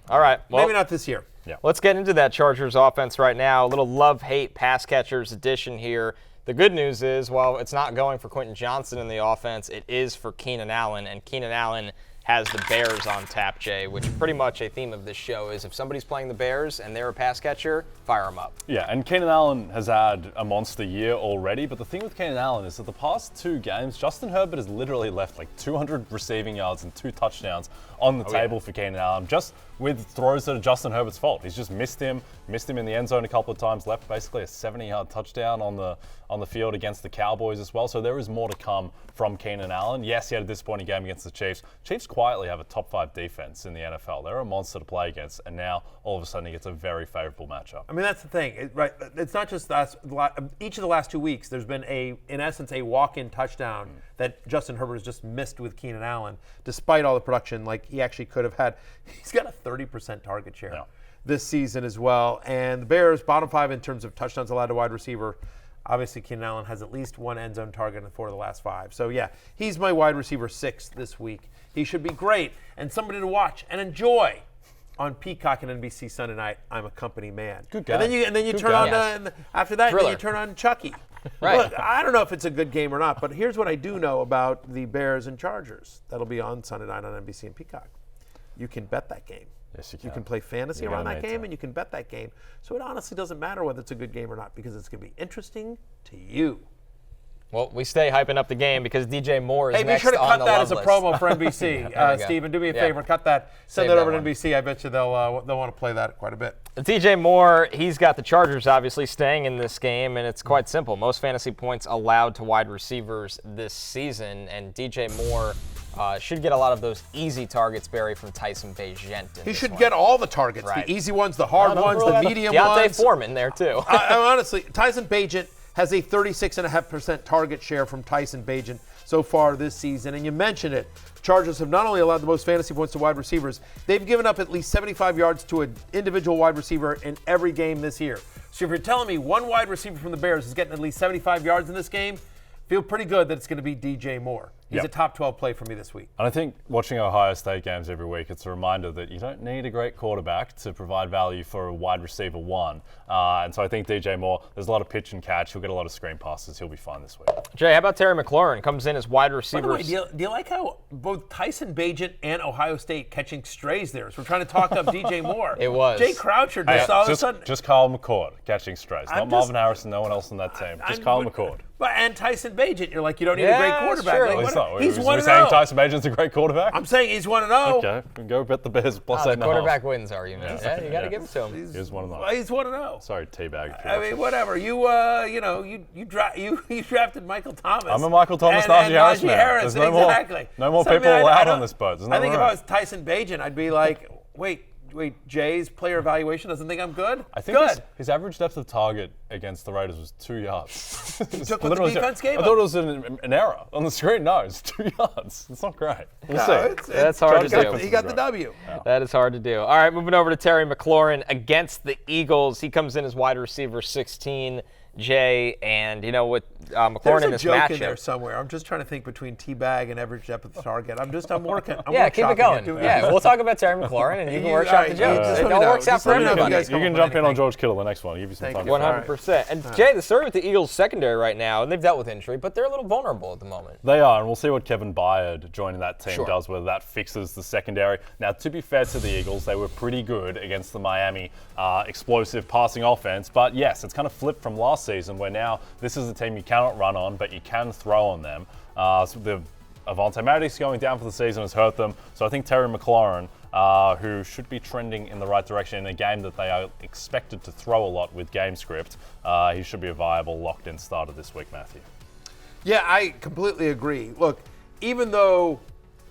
All right. Well, maybe not this year. Yeah. Let's get into that Chargers offense right now. A little love-hate pass catchers edition here. The good news is, while it's not going for Quentin Johnson in the offense, it is for Keenan Allen, and Keenan Allen has the Bears on tap, Jay, which pretty much a theme of this show is if somebody's playing the Bears and they're a pass catcher, fire them up. Yeah, and Keenan Allen has had a monster year already, but the thing with Keenan Allen is that the past 2 games, Justin Herbert has literally left like 200 receiving yards and 2 touchdowns on the table for Keenan Allen, just with throws that are Justin Herbert's fault. He's just missed him in the end zone a couple of times, left basically a 70-yard touchdown on the field against the Cowboys as well. So there is more to come from Keenan Allen. Yes, he had a disappointing game against the Chiefs. Chiefs quietly have a top 5 defense in the NFL. They're a monster to play against, and now all of a sudden he gets a very favorable matchup. I mean, that's the thing, right? It's not just us. Each of the last 2 weeks, there's been in essence, a walk-in touchdown that Justin Herbert has just missed with Keenan Allen, despite all the production. Like he actually could have had. He's got a 30% target share this season as well. And the Bears, bottom 5 in terms of touchdowns allowed to wide receiver. Obviously, Keenan Allen has at least 1 end zone target in 4 of the last 5. So yeah, he's my wide receiver 6 this week. He should be great and somebody to watch and enjoy. On Peacock and NBC Sunday night, I'm a company man. Good guy. And then you turn on after that, then you turn on Chucky. Right. Look, I don't know if it's a good game or not, but here's what I do know about the Bears and Chargers. That'll be on Sunday night on NBC and Peacock. You can bet that game. Yes, you can. You can play fantasy around that game, and you can bet that game. So it honestly doesn't matter whether it's a good game or not because it's going to be interesting to you. Well, we stay hyping up the game because DJ Moore is next be sure to on cut that as a list. promo for NBC. Stephen, do me a favor. Cut that. Send that over to NBC. I bet you they'll want to play that quite a bit. DJ Moore, he's got the Chargers obviously staying in this game, and it's quite simple. Most fantasy points allowed to wide receivers this season, and DJ Moore should get a lot of those easy targets, Barry, from Tyson Bagent. He should get all the targets, the easy ones, the hard ones, the medium ones. Deontay Foreman there, too. Honestly, Tyson Bagent has a 36.5% target share from Tyson Bagent so far this season. And you mentioned it. Chargers have not only allowed the most fantasy points to wide receivers, they've given up at least 75 yards to an individual wide receiver in every game this year. So if you're telling me one wide receiver from the Bears is getting at least 75 yards in this game, feel pretty good that it's going to be DJ Moore. He's a top 12 play for me this week. And I think watching Ohio State games every week, it's a reminder that you don't need a great quarterback to provide value for a wide receiver 1. And so I think DJ Moore, there's a lot of pitch and catch. He'll get a lot of screen passes. He'll be fine this week. Jay, how about Terry McLaurin? Comes in as wide receiver. By the way, do you like how both Tyson Bagent and Ohio State catching strays there? So we're trying to talk up DJ Moore. It was. Jay Croucher just all of a sudden. Just Kyle McCord catching strays. Not Marvin Harrison, no one else on that team. Just Kyle McCord. And Tyson Bagent, you're like, you don't need a great quarterback. Sure. Like, he's 1-0. Saying Tyson Bagent's a great quarterback? I'm saying he's 1-0. Okay, we can go bet the Bears plus 8.5. The quarterback wins argument. Yeah, you got to give it to him. He's 1-0. Well, he's 1-0. Sorry, teabag. I mean, whatever. You drafted Michael Thomas. I'm a Michael Thomas, Najee Harris man. There's no more people allowed on this boat. I think if I was Tyson Bagent, I'd be like, wait, Jay's player evaluation doesn't think I'm good? I think his average depth of target against the Raiders was 2 yards. He took what the defense gave him. I thought it was an error on the screen. No, it's 2 yards. It's not great. We'll see. That's hard to do. He got the W. Yeah. That is hard to do. All right, moving over to Terry McLaurin against the Eagles. He comes in as wide receiver 16. Jay, and with McLaurin in this matchup. There's a joke in there somewhere. I'm just trying to think between teabag and average depth of the target. I'm working. Keep it going. We'll talk about Terry McLaurin, and you can workshop the jokes. It all works out for everybody. You can jump in on George Kittle the next one. I'll give you some time. 100%. And Jay, the story with the Eagles secondary right now, and they've dealt with injury, but they're a little vulnerable at the moment. They are, and we'll see what Kevin Byard joining that team does, whether that fixes the secondary. Now, to be fair to the Eagles, they were pretty good against the Miami explosive passing offense, but yes, it's kind of flipped from last season where now this is a team you cannot run on, but you can throw on them. So the Avonte Maddox going down for the season has hurt them. So I think Terry McLaurin, who should be trending in the right direction in a game that they are expected to throw a lot with game script, he should be a viable locked-in starter this week, Matthew. Yeah, I completely agree. Look, even though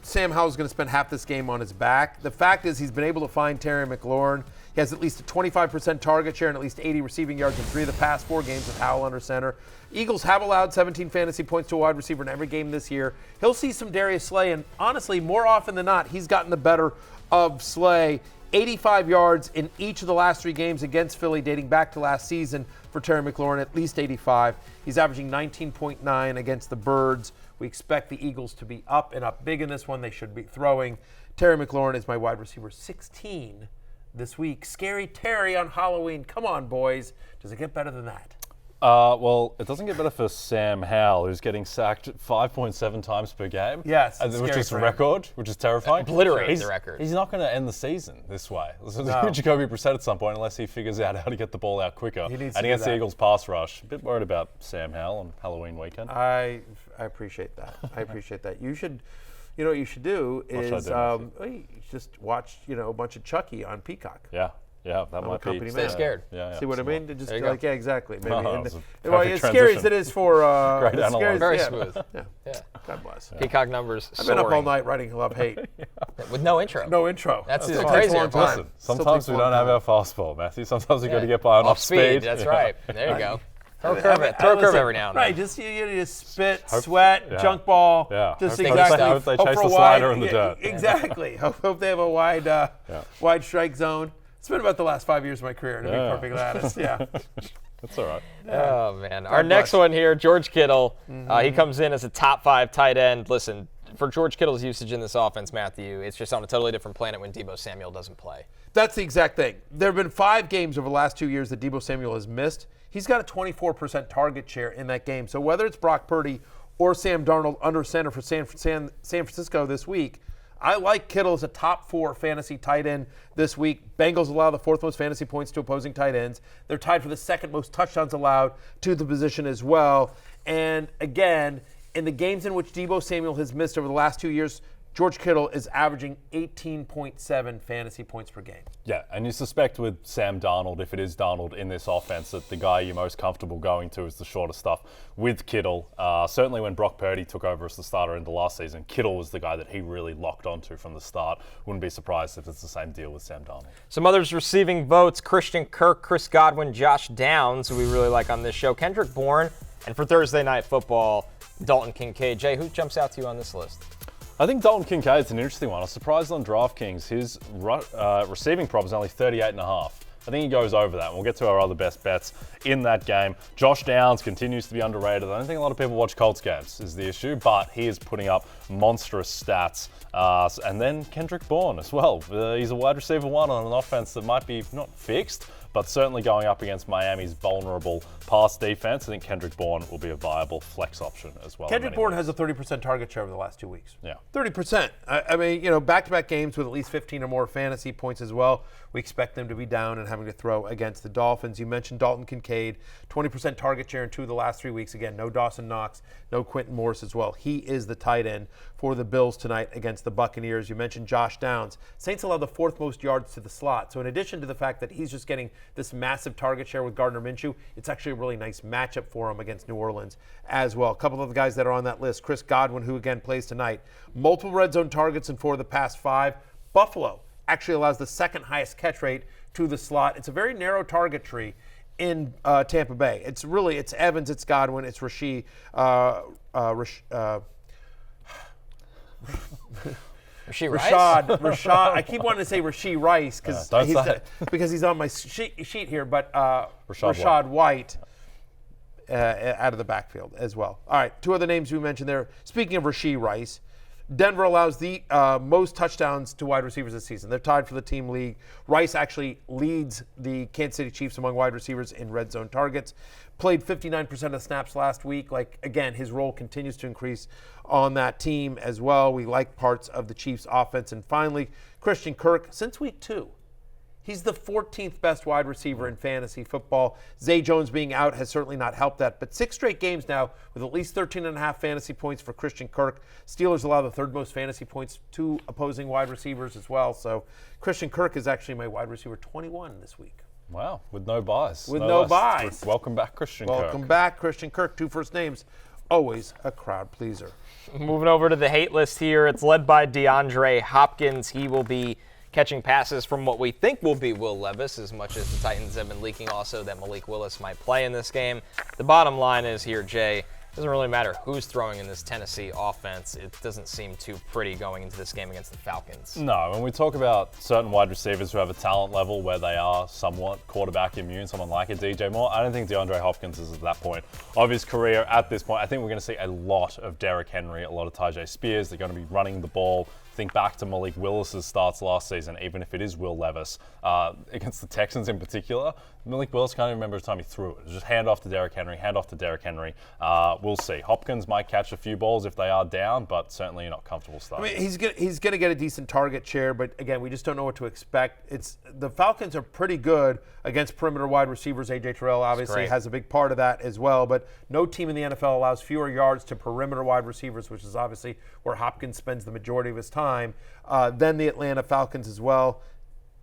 Sam Howell's going to spend half this game on his back, the fact is he's been able to find Terry McLaurin. He has at least a 25% target share and at least 80 receiving yards in 3 of the past 4 games with Howell under center. Eagles have allowed 17 fantasy points to a wide receiver in every game this year. He'll see some Darius Slay, and honestly, more often than not, he's gotten the better of Slay. 85 yards in each of the last 3 games against Philly dating back to last season for Terry McLaurin, at least 85. He's averaging 19.9 against the Birds. We expect the Eagles to be up and up big in this one. They should be throwing. Terry McLaurin is my wide receiver 16 this week. Scary Terry on Halloween. Come on, boys. Does it get better than that? Well, it doesn't get better for Sam Howell, who's getting sacked 5.7 times per game. Yes, which is a record, which is terrifying. Obliterates the record. He's not going to end the season this way. No. Jacoby Brissett at some point, unless he figures out how to get the ball out quicker. He needs and to against do that. the Eagles pass rush, a bit worried about Sam Howell on Halloween weekend. I appreciate that. I appreciate that. You should, what you should do is just watch, a bunch of Chucky on Peacock. Yeah, that might be. Stay scared. Yeah. See what I mean? Just yeah, exactly. Maybe. As scary as it is for great analog. Very smooth. Yeah. God bless. Peacock numbers. I've been up all night writing love-hate. With no intro. No intro. That's the crazy. Listen, sometimes we don't have our fastball, Matthew. Sometimes we got to get by on off speed. That's right. There you go. Throw a curve every now and then. Right, just spit, sweat, junk ball. Yeah. Just hope exactly. Hope they chase the slider in the dirt. Exactly. Hope they have a wide strike zone. It's been about the last 5 years of my career, to be perfectly honest. Yeah. That's all right. Oh, man. Our next one here, George Kittle. He comes in as a top 5 tight end. Listen, for George Kittle's usage in this offense, Matthew, it's just on a totally different planet when Deebo Samuel doesn't play. That's the exact thing. There have been 5 games over the last 2 years that Deebo Samuel has missed. He's got a 24% target share in that game. So whether it's Brock Purdy or Sam Darnold under center for San Francisco this week, I like Kittle as a top 4 fantasy tight end this week. Bengals allow the 4th most fantasy points to opposing tight ends. They're tied for the 2nd most touchdowns allowed to the position as well. And again, in the games in which Deebo Samuel has missed over the last 2 years, George Kittle is averaging 18.7 fantasy points per game. Yeah, and you suspect with Sam Darnold, if it is Darnold in this offense, that the guy you're most comfortable going to is the shorter stuff with Kittle. Certainly when Brock Purdy took over as the starter in the last season, Kittle was the guy that he really locked onto from the start. Wouldn't be surprised if it's the same deal with Sam Darnold. Some others receiving votes: Christian Kirk, Chris Godwin, Josh Downs, who we really like on this show, Kendrick Bourne, and for Thursday Night Football, Dalton Kincaid. Jay, who jumps out to you on this list? I think Dalton Kincaid's an interesting one. I was surprised on DraftKings. His receiving prop is only 38.5. I think he goes over that. We'll get to our other best bets in that game. Josh Downs continues to be underrated. I don't think a lot of people watch Colts games is the issue, but he is putting up monstrous stats. And then Kendrick Bourne as well. He's a wide receiver 1 on an offense that might be not fixed, but certainly going up against Miami's vulnerable pass defense. I think Kendrick Bourne will be a viable flex option as well. Kendrick Bourne has a 30% target share over the last 2 weeks. Yeah. 30%. I mean, back-to-back games with at least 15 or more fantasy points as well. We expect them to be down and having to throw against the Dolphins. You mentioned Dalton Kincaid, 20% target share in 2 of the last 3 weeks. Again, no Dawson Knox, no Quentin Morris as well. He is the tight end for the Bills tonight against the Buccaneers. You mentioned Josh Downs. Saints allow the 4th most yards to the slot. So in addition to the fact that he's just getting this massive target share with Gardner Minshew, it's actually a really nice matchup for him against New Orleans as well. A couple of the guys that are on that list: Chris Godwin, who again plays tonight. Multiple red zone targets in 4 of the past 5. Buffalo actually allows the 2nd highest catch rate to the slot. It's a very narrow target tree in Tampa Bay. It's Evans, it's Godwin, it's Rashid. Rachaad. I keep wanting to say Rashid Rice because he's on my sheet here, but Rachaad White out of the backfield as well. All right, 2 other names we mentioned there. Speaking of Rashid Rice, Denver allows the most touchdowns to wide receivers this season. They're tied for the team league. Rice actually leads the Kansas City Chiefs among wide receivers in red zone targets. Played 59% of snaps last week. Again, his role continues to increase on that team as well. We like parts of the Chiefs' offense. And finally, Christian Kirk, since week 2, He's the 14th best wide receiver in fantasy football. Zay Jones being out has certainly not helped that. But 6 straight games now with at least 13.5 fantasy points for Christian Kirk. Steelers allow the 3rd most fantasy points to opposing wide receivers as well. So Christian Kirk is actually my wide receiver 21 this week. Wow, with no buys. With no buys. Welcome back, Christian Kirk. Welcome back, Christian Kirk. 2 first names. Always a crowd pleaser. Moving over to the hate list here. It's led by DeAndre Hopkins. He will be catching passes from what we think will be Will Levis, as much as the Titans have been leaking also that Malik Willis might play in this game. The bottom line is here, Jay, it doesn't really matter who's throwing in this Tennessee offense. It doesn't seem too pretty going into this game against the Falcons. No, when we talk about certain wide receivers who have a talent level where they are somewhat quarterback immune, someone like a DJ Moore, I don't think DeAndre Hopkins is at that point of his career at this point. I think we're going to see a lot of Derrick Henry, a lot of Tajay Spears. They're going to be running the ball. Think back to Malik Willis's starts last season, even if it is Will Levis. Against the Texans in particular, Malik Willis can't even remember the time he threw it. It was just hand off to Derrick Henry, hand off to Derrick Henry. We'll see. Hopkins might catch a few balls if they are down, but certainly not comfortable starting. I mean, he's going to get a decent target share, but again, we just don't know what to expect. The Falcons are pretty good against perimeter wide receivers. A.J. Terrell obviously has a big part of that as well, but no team in the NFL allows fewer yards to perimeter wide receivers, which is obviously where Hopkins spends the majority of his time. Then the Atlanta Falcons as well.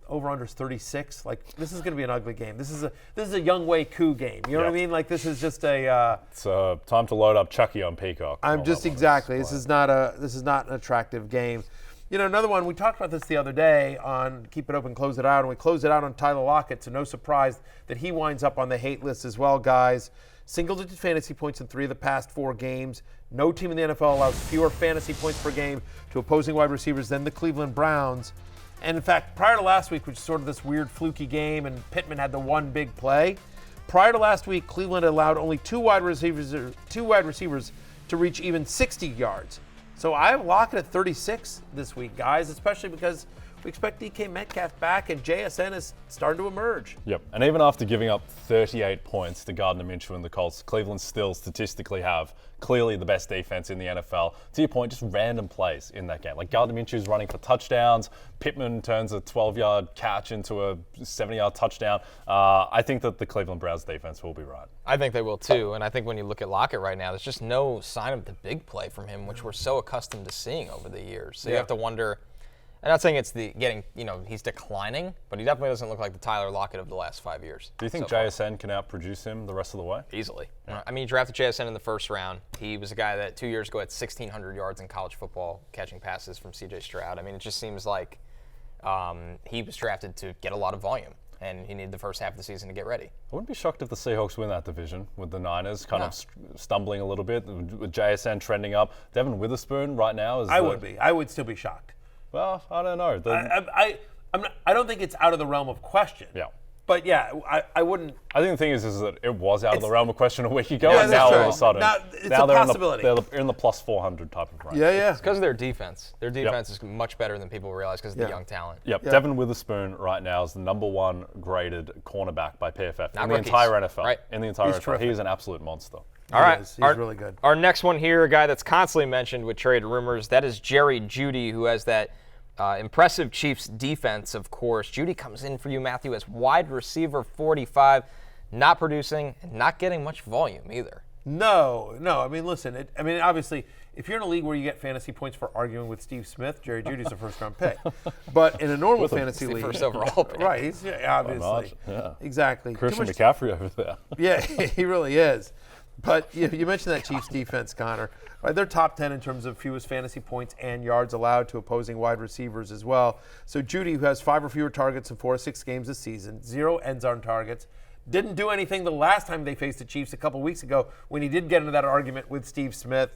Over-under is 36. Like, this is going to be an ugly game. This is a Young Wei Koo game. You know what I mean? Like, this is just a. It's time to load up Chucky on Peacock. This is not an attractive game. You know, another one, we talked about this the other day on Keep It Open, Close It Out, and we closed it out on Tyler Lockett, so no surprise that he winds up on the hate list as well, guys. Single-digit fantasy points in 3 of the past 4 games. No team in the NFL allows fewer fantasy points per game to opposing wide receivers than the Cleveland Browns. And in fact, prior to last week, which is sort of this weird fluky game, and Pittman had the one big play, prior to last week, Cleveland allowed only 2 wide receivers to reach even 60 yards. So I have Lockett at 36 this week, guys, especially because we expect DK Metcalf back and JSN is starting to emerge. Yep, and even after giving up 38 points to Gardner Minshew and the Colts, Cleveland still statistically have clearly the best defense in the NFL. To your point, just random plays in that game. Like Gardner Minshew's running for touchdowns. Pittman turns a 12-yard catch into a 70-yard touchdown. I think that the Cleveland Browns defense will be right. I think they will too, and I think when you look at Lockett right now, there's just no sign of the big play from him, which we're so accustomed to seeing over the years. So you have to wonder. I'm not saying it's he's declining, but he definitely doesn't look like the Tyler Lockett of the last 5 years. Do you think JSN can outproduce him the rest of the way? Easily. Yeah. I mean, he drafted JSN in the first round. He was a guy that 2 years ago had 1,600 yards in college football catching passes from C.J. Stroud. I mean, it just seems like he was drafted to get a lot of volume, and he needed the first half of the season to get ready. I wouldn't be shocked if the Seahawks win that division with the Niners kind of stumbling a little bit, with JSN trending up. Devin Witherspoon right now is. I would still be shocked. Well, I don't know. I don't think it's out of the realm of question. Yeah. But yeah, I wouldn't. I think the thing is that it was out of the realm of question a week ago, yeah, and now true. all of a sudden, now they're in the plus 400 type of range. Yeah. It's because of their defense. Their defense is much better than people realize because of the young talent. Yep. Devin Witherspoon right now is the #1 graded cornerback by PFF in the entire NFL. Right. In the entire NFL, terrific. he is an absolute monster. All right, he's really good. Our next one here, a guy that's constantly mentioned with trade rumors, that is Jerry Jeudy, who has that impressive Chiefs defense, of course. Jeudy comes in for you, Matthew, as wide receiver 45, not producing and not getting much volume either. No. I mean, listen. Obviously, if you're in a league where you get fantasy points for arguing with Steve Smith, Jerry Jeudy's a first-round pick. But in a normal fantasy league, first overall pick. Right? He's obviously exactly. Christian McCaffrey over there. Yeah, he really is. But you mentioned that Chiefs defense, Connor. Right, they're top 10 in terms of fewest fantasy points and yards allowed to opposing wide receivers as well. So Jeudy, who has 5 or fewer targets in 4 or 6 games this season, 0 end zone targets, didn't do anything the last time they faced the Chiefs a couple weeks ago when he did get into that argument with Steve Smith.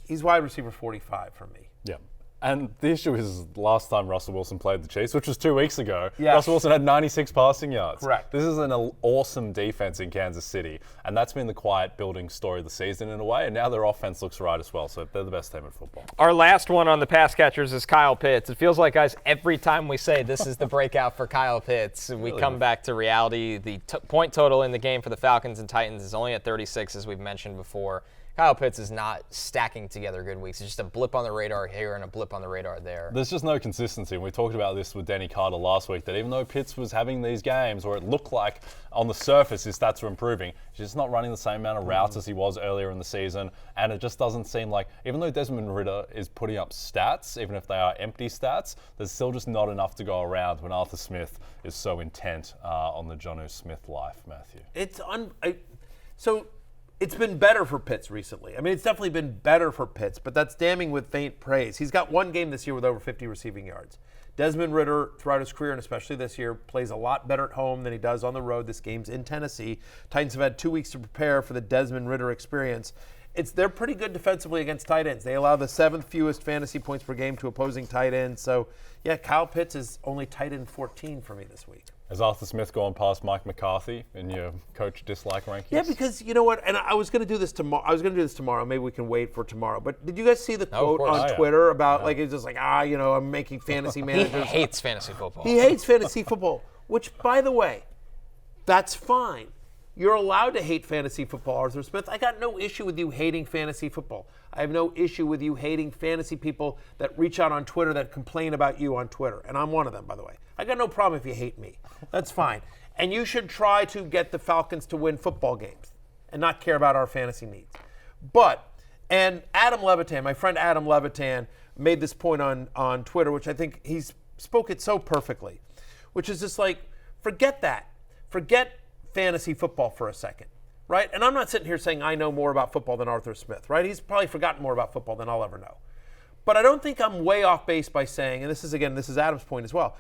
He's wide receiver 45 for me. Yeah. And the issue is last time Russell Wilson played the Chiefs, which was 2 weeks ago, yes. Russell Wilson had 96 passing yards. Correct. This is an awesome defense in Kansas City, and that's been the quiet building story of the season in a way, and now their offense looks right as well, so they're the best team in football. Our last one on the pass catchers is Kyle Pitts. It feels like, guys, every time we say this is the breakout for Kyle Pitts, we come back to reality. The point total in the game for the Falcons and Titans is only at 36, as we've mentioned before. Kyle Pitts is not stacking together good weeks. It's just a blip on the radar here and a blip on the radar there. There's just no consistency. And we talked about this with Denny Carter last week, that even though Pitts was having these games where it looked like on the surface his stats were improving, he's just not running the same amount of routes as he was earlier in the season. And it just doesn't seem like, even though Desmond Ridder is putting up stats, even if they are empty stats, there's still just not enough to go around when Arthur Smith is so intent on the Jonnu Smith life, Matthew. It's been better for Pitts recently. I mean, it's definitely been better for Pitts, but that's damning with faint praise. He's got one game this year with over 50 receiving yards. Desmond Ridder, throughout his career, and especially this year, plays a lot better at home than he does on the road. This game's in Tennessee. Titans have had 2 weeks to prepare for the Desmond Ridder experience. They're pretty good defensively against tight ends. They allow the 7th fewest fantasy points per game to opposing tight ends. So, yeah, Kyle Pitts is only tight end 14 for me this week. Has Arthur Smith gone past Mike McCarthy in your coach dislike rankings? Yeah, because you know what? And I was going to do this tomorrow. Maybe we can wait for tomorrow. But did you guys see the quote on Twitter about like it's just like I'm making fantasy managers. He hates fantasy football. He hates fantasy football, which, by the way, that's fine. You're allowed to hate fantasy football, Arthur Smith. I got no issue with you hating fantasy football. I have no issue with you hating fantasy people that reach out on Twitter that complain about you on Twitter. And I'm one of them, by the way. I got no problem if you hate me. That's fine. And you should try to get the Falcons to win football games and not care about our fantasy needs. And Adam Levitan, my friend Adam Levitan, made this point on Twitter, which I think he spoke it so perfectly, which is just like, forget that. Forget fantasy football for a second, right? And I'm not sitting here saying I know more about football than Arthur Smith, right? He's probably forgotten more about football than I'll ever know. But I don't think I'm way off base by saying, and this is Adam's point as well,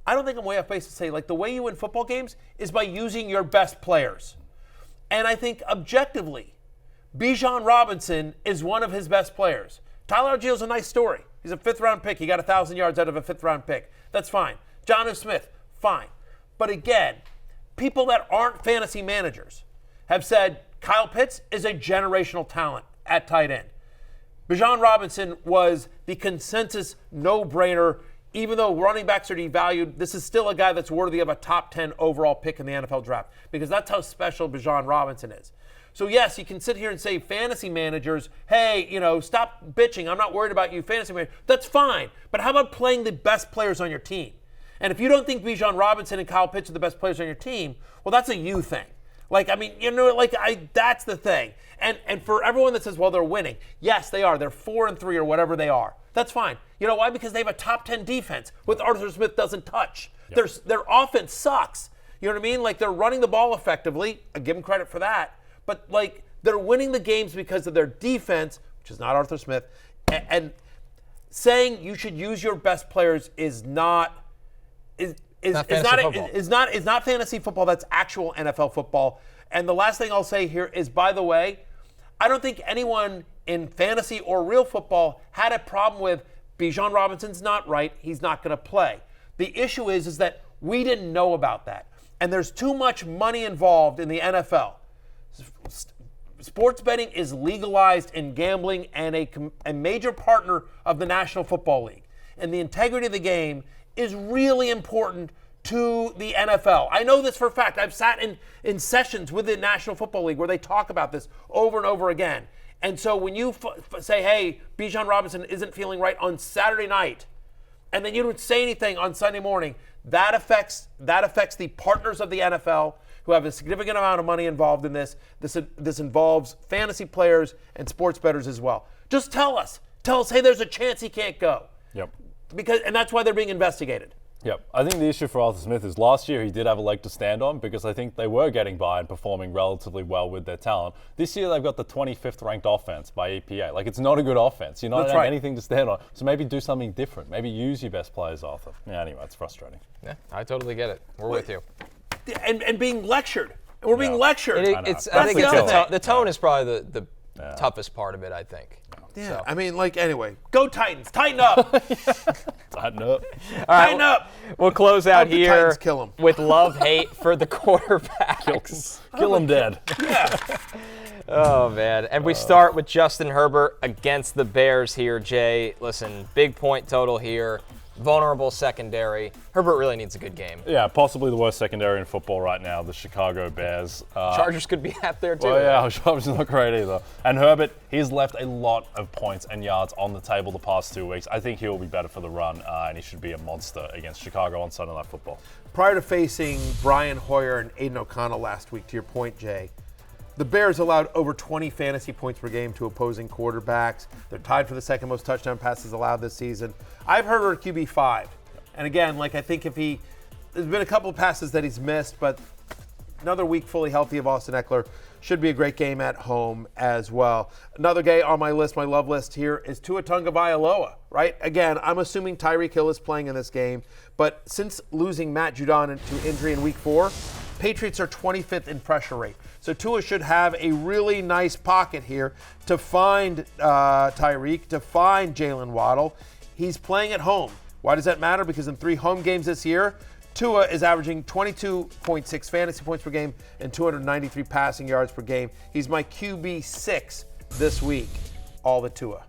I don't think I'm way off base to say, like, the way you win football games is by using your best players. And I think objectively, Bijan Robinson is one of his best players. Tyler Algiel's a nice story. He's a 5th-round pick. He got 1,000 yards out of a 5th-round pick. That's fine. Jonnu Smith, fine. But again, people that aren't fantasy managers have said Kyle Pitts is a generational talent at tight end. Bijan Robinson was the consensus no-brainer. Even though running backs are devalued, this is still a guy that's worthy of a top 10 overall pick in the NFL draft because that's how special Bijan Robinson is. So yes, you can sit here and say fantasy managers, hey, stop bitching. I'm not worried about you fantasy managers. That's fine. But how about playing the best players on your team? And if you don't think Bijan Robinson and Kyle Pitts are the best players on your team, well, that's a you thing. That's the thing. And for everyone that says, well, they're winning, yes, they are. They're 4-3 or whatever they are. That's fine. You know why? Because they have a top 10 defense, which Arthur Smith doesn't touch. Yep. Their offense sucks. You know what I mean? Like, they're running the ball effectively. I give them credit for that. But, they're winning the games because of their defense, which is not Arthur Smith. And saying you should use your best players is not fantasy football. That's actual NFL football. And the last thing I'll say here is, by the way, I don't think anyone in fantasy or real football had a problem with Bijan Robinson's not right. He's not going to play. The issue is that we didn't know about that. And there's too much money involved in the NFL. Sports betting is legalized in gambling and a major partner of the National Football League. And the integrity of the game is really important to the NFL. I know this for a fact. I've sat in sessions with the National Football League where they talk about this over and over again. And so when you say, hey, Bijan Robinson isn't feeling right on Saturday night, and then you don't say anything on Sunday morning, that affects the partners of the NFL who have a significant amount of money involved in this. This involves fantasy players and sports bettors as well. Just tell us, hey, there's a chance he can't go. Yep. And that's why they're being investigated. Yep. I think the issue for Arthur Smith is last year he did have a leg to stand on because I think they were getting by and performing relatively well with their talent. This year they've got the 25th ranked offense by EPA. It's not a good offense. You're not having anything to stand on. So maybe do something different. Maybe use your best players, Arthur. Yeah, anyway, it's frustrating. Yeah, I totally get it. We're with you. And being lectured. We're being lectured. I think the tone is probably the toughest part of it, I think. Yeah, so. I mean, anyway, go Titans. Tighten up. Tighten up. All right, tighten up. We'll close out here kill with love-hate for the quarterbacks. Kill them dead. Yeah. Oh, man. And we start with Justin Herbert against the Bears here, Jay. Listen, big point total here. vulnerable secondary. Herbert really needs a good game. Yeah, possibly the worst secondary in football right now, the Chicago Bears. Chargers could be out there too. Well, yeah, Chargers not great either. And Herbert, he's left a lot of points and yards on the table the past 2 weeks. I think he'll be better for the run, and he should be a monster against Chicago on Sunday Night Football. Prior to facing Brian Hoyer and Aiden O'Connell last week, to your point, Jay, the Bears allowed over 20 fantasy points per game to opposing quarterbacks. They're tied for the second most touchdown passes allowed this season. I've heard her QB5. And again, I think there's been a couple of passes that he's missed, but another week fully healthy of Austin Eckler should be a great game at home as well. Another guy on my list, my love list here, is Tua Tagovailoa, right? Again, I'm assuming Tyreek Hill is playing in this game, but since losing Matt Judon to injury in week 4, Patriots are 25th in pressure rate. So Tua should have a really nice pocket here to find Tyreek, to find Jalen Waddle. He's playing at home. Why does that matter? Because in 3 home games this year, Tua is averaging 22.6 fantasy points per game and 293 passing yards per game. He's my QB6 this week. All the Tua.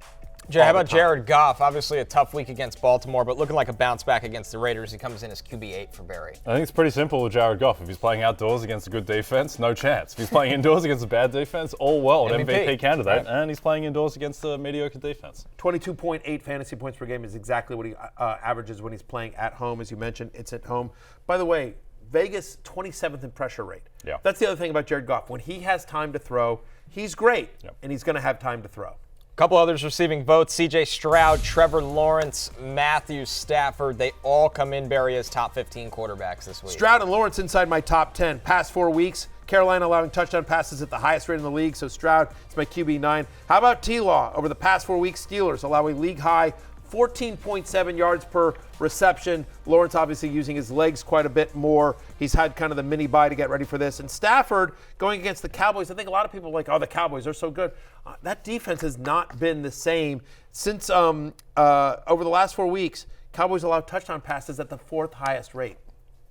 Jay, how about Jared Goff? Obviously a tough week against Baltimore, but looking like a bounce back against the Raiders. He comes in as QB8 for Barry. I think it's pretty simple with Jared Goff. If he's playing outdoors against a good defense, no chance. If he's playing indoors against a bad defense, all well, an MVP candidate. Right. And he's playing indoors against a mediocre defense. 22.8 fantasy points per game is exactly what he averages when he's playing at home. As you mentioned, it's at home. By the way, Vegas, 27th in pressure rate. Yeah. That's the other thing about Jared Goff. When he has time to throw, he's great, and he's going to have time to throw. Couple others receiving votes: C.J. Stroud, Trevor Lawrence, Matthew Stafford. They all come in, Barry, as top 15 quarterbacks this week. Stroud and Lawrence inside my top 10. Past 4 weeks, Carolina allowing touchdown passes at the highest rate in the league, so Stroud is my QB9. How about T-Law? Over the past 4 weeks, Steelers allowing league high 14.7 yards per reception. Lawrence obviously using his legs quite a bit more. He's had kind of the mini bye to get ready for this. And Stafford going against the Cowboys. I think a lot of people are like, oh, the Cowboys are so good. That defense has not been the same since over the last 4 weeks. Cowboys allowed touchdown passes at the 4th highest rate.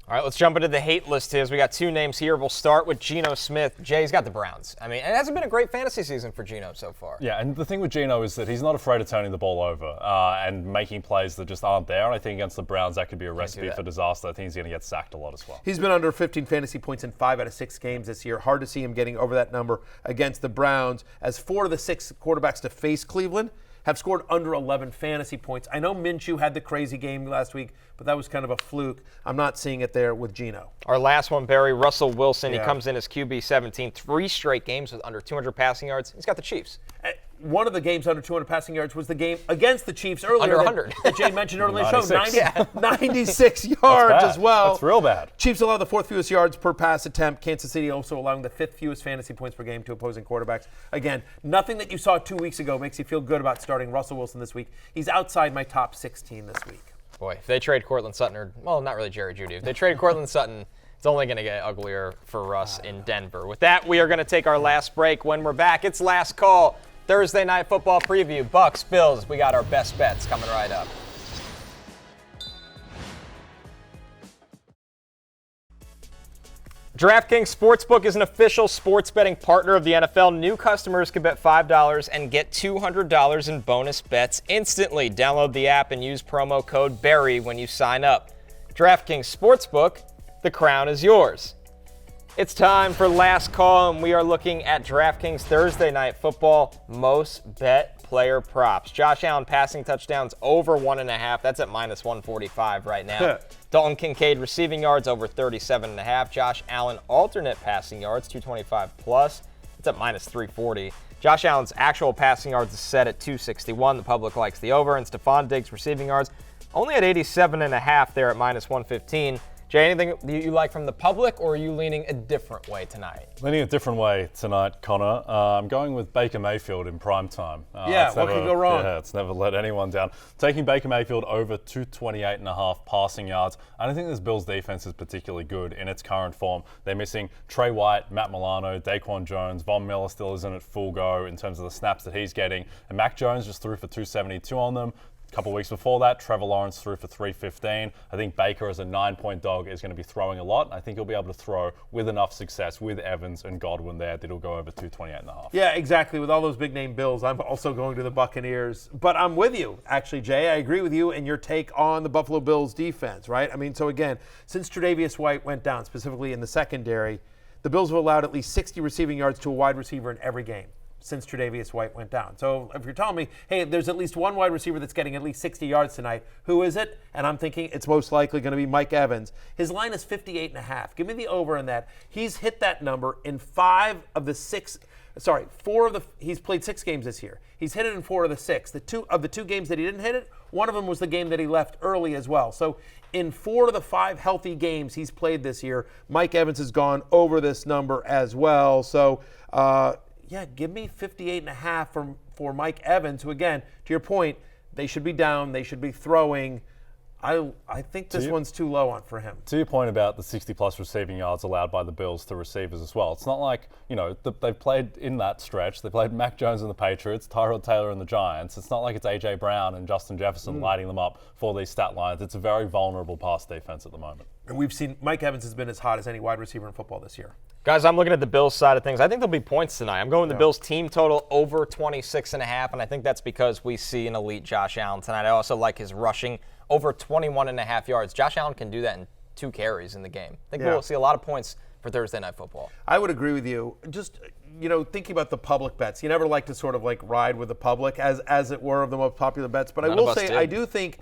All right, let's jump into the hate list here. We got 2 names here. We'll start with Geno Smith. Jay's got the Browns. I mean, it hasn't been a great fantasy season for Geno so far. Yeah, and the thing with Geno is that he's not afraid of turning the ball over and making plays that just aren't there. And I think against the Browns, that could be a recipe for disaster. I think he's going to get sacked a lot as well. He's been under 15 fantasy points in 5 out of 6 games this year. Hard to see him getting over that number against the Browns, as 4 of the 6 quarterbacks to face Cleveland have scored under 11 fantasy points. I know Minshew had the crazy game last week, but that was kind of a fluke. I'm not seeing it there with Geno. Our last one, Barry, Russell Wilson. Yeah. He comes in as QB17, 3 straight games with under 200 passing yards. He's got the Chiefs. One of the games under 200 passing yards was the game against the Chiefs earlier. Under 100. That Jay mentioned earlier in the show. 96 yards as well. That's real bad. Chiefs allow the 4th fewest yards per pass attempt. Kansas City also allowing the 5th fewest fantasy points per game to opposing quarterbacks. Again, nothing that you saw 2 weeks ago makes you feel good about starting Russell Wilson this week. He's outside my top 16 this week. Boy, if they trade Cortland Sutton, or, well, not really Jerry Jeudy. If they trade Cortland Sutton, it's only going to get uglier for Russ in Denver. With that, we are going to take our last break. When we're back, it's Last Call. Thursday night football preview, Bucs, Bills. We got our best bets coming right up. DraftKings Sportsbook is an official sports betting partner of the NFL. New customers can bet $5 and get $200 in bonus bets instantly. Download the app and use promo code BARRY when you sign up. DraftKings Sportsbook, the crown is yours. It's time for Last Call, and we are looking at DraftKings Thursday Night Football most bet player props. Josh Allen passing touchdowns over 1.5. That's at minus 145 right now. Dalton Kincaid receiving yards over 37.5. Josh Allen alternate passing yards 225 plus. It's at minus 340. Josh Allen's actual passing yards is set at 261. The public likes the over. And Stephon Diggs receiving yards only at 87.5 there at minus 115. Jay, anything you like from the public, or are you leaning a different way tonight? Leaning a different way tonight, Connor. I'm going with Baker Mayfield in primetime. What could go wrong? Yeah, it's never let anyone down. Taking Baker Mayfield over 228.5 passing yards. I don't think this Bills defense is particularly good in its current form. They're missing Trey White, Matt Milano, Daquan Jones. Von Miller still isn't at full go in terms of the snaps that he's getting. And Mac Jones just threw for 272 on them. A couple of weeks before that, Trevor Lawrence threw for 315. I think Baker, as a 9-point dog, is going to be throwing a lot. I think he'll be able to throw with enough success with Evans and Godwin there that he'll go over 228.5. Yeah, exactly. With all those big name Bills, I'm also going to the Buccaneers. But I'm with you, actually, Jay. I agree with you and your take on the Buffalo Bills defense, right? I mean, so again, since Tre'Davious White went down, specifically in the secondary, the Bills have allowed at least 60 receiving yards to a wide receiver in every game since Tre'Davious White went down. So if you're telling me, hey, there's at least one wide receiver that's getting at least 60 yards tonight, who is it? And I'm thinking it's most likely going to be Mike Evans. His line is 58.5. Give me the over in that. He's hit that number in he's played 6 games this year. He's hit it in 4 of the 6. The two games that he didn't hit it, one of them was the game that he left early as well. So in 4 of the 5 healthy games he's played this year, Mike Evans has gone over this number as well. So, yeah, give me 58.5 for Mike Evans, who, again, to your point, they should be down. They should be throwing. I think this one's too low on for him. To your point about the 60-plus receiving yards allowed by the Bills to receivers as well, it's not like, they've played in that stretch. They played Mac Jones and the Patriots, Tyrod Taylor and the Giants. It's not like it's A.J. Brown and Justin Jefferson lighting them up for these stat lines. It's a very vulnerable pass defense at the moment. And we've seen Mike Evans has been as hot as any wide receiver in football this year. Guys, I'm looking at the Bills side of things. I think there'll be points tonight. I'm going the Bills team total over 26.5, and I think that's because we see an elite Josh Allen tonight. I also like his rushing over 21.5 yards. Josh Allen can do that in 2 carries in the game. I think we'll see a lot of points for Thursday Night Football. I would agree with you. Just, thinking about the public bets, you never like to sort of like ride with the public as it were of the most popular bets. But I will say, I do think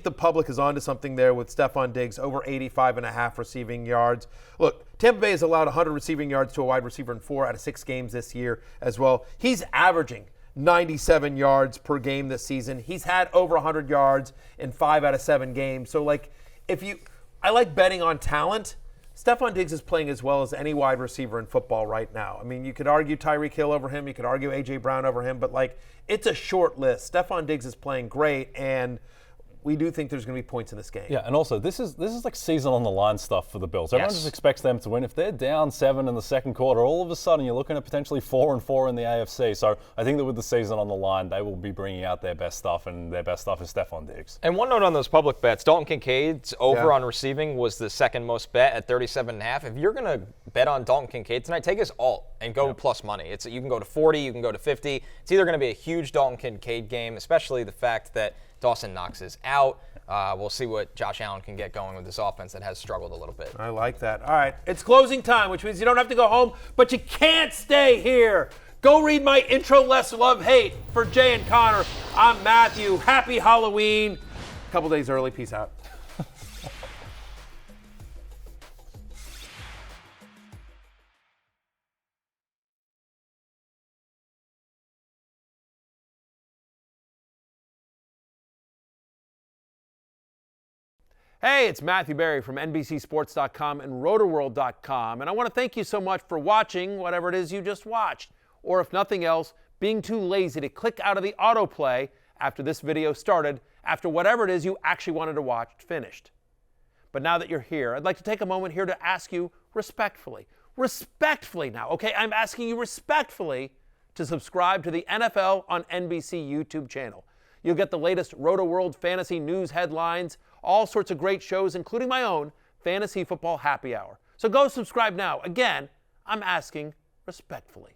the public is onto something there with Stephon Diggs over 85.5 receiving yards. Look, Tampa Bay has allowed 100 receiving yards to a wide receiver in 4 out of 6 games this year as well. He's averaging 97 yards per game this season. He's had over 100 yards in 5 out of 7 games. So, I like betting on talent. Stephon Diggs is playing as well as any wide receiver in football right now. I mean, you could argue Tyreek Hill over him. You could argue A.J. Brown over him. But, it's a short list. Stephon Diggs is playing great, and we do think there's going to be points in this game. Yeah, and also this is like season on the line stuff for the Bills. Everyone just expects them to win. If they're down 7 in the second quarter, all of a sudden you're looking at potentially 4-4 in the AFC. So I think that with the season on the line, they will be bringing out their best stuff, and their best stuff is Stephon Diggs. And one note on those public bets, Dalton Kincaid's over on receiving was the second most bet at 37.5. If you're going to bet on Dalton Kincaid tonight, take his alt and go plus money. You can go to 40, you can go to 50. It's either going to be a huge Dalton Kincaid game, especially the fact that Dawson Knox is out. We'll see what Josh Allen can get going with this offense that has struggled a little bit. I like that. All right. It's closing time, which means you don't have to go home, but you can't stay here. Go read my intro, Less Love, Hate for Jay and Connor. I'm Matthew. Happy Halloween. A couple days early. Peace out. Hey, it's Matthew Berry from NBCSports.com and Rotoworld.com, and I want to thank you so much for watching whatever it is you just watched, or if nothing else, being too lazy to click out of the autoplay after this video started, after whatever it is you actually wanted to watch finished. But now that you're here, I'd like to take a moment here to ask you respectfully now, okay? I'm asking you respectfully to subscribe to the NFL on NBC YouTube channel. You'll get the latest Rotoworld fantasy news headlines, all sorts of great shows, including my own Fantasy Football Happy Hour. So go subscribe now. Again, I'm asking respectfully.